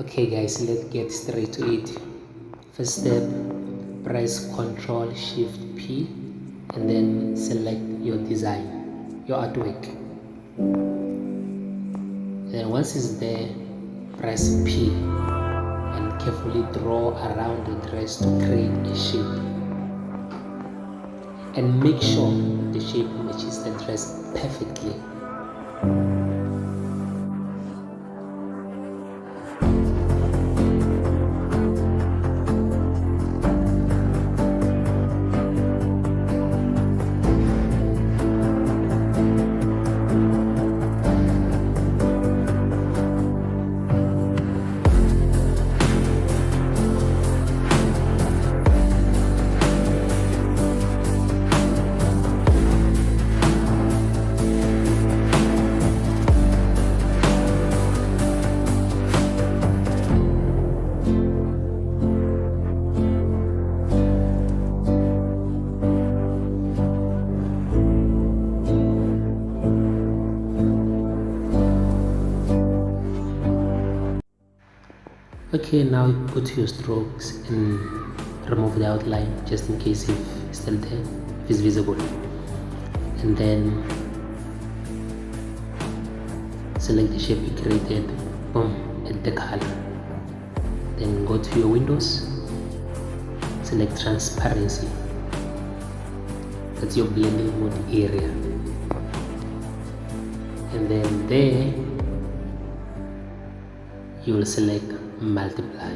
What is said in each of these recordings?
Okay guys, let's get straight to it. First step, press Ctrl Shift P and then select your design, your artwork. Then once it's there, press P and carefully draw around the dress to create a shape. And make sure the shape matches the dress perfectly. Okay, now go to your strokes and remove the outline just in case if it's still there, if it's visible. And then select the shape you created, boom, add the color. Then go to your windows, select transparency. That's your blending mode area. And then there, you will select multiply.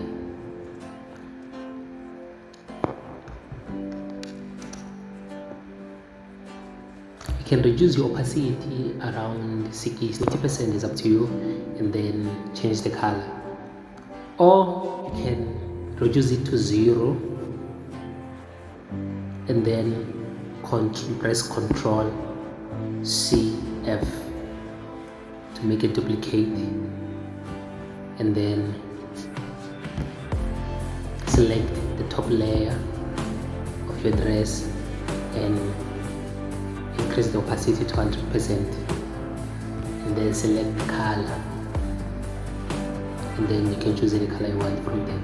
You can reduce your opacity around 60% is up to you, and then change the color, or you can reduce it to 0 and then press Ctrl CF to make a duplicate, and then select the top layer of your dress and increase the opacity to 100%, and then select the color, and then you can choose any color you want from there.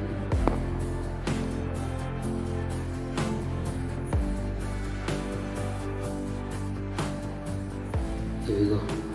Here we go.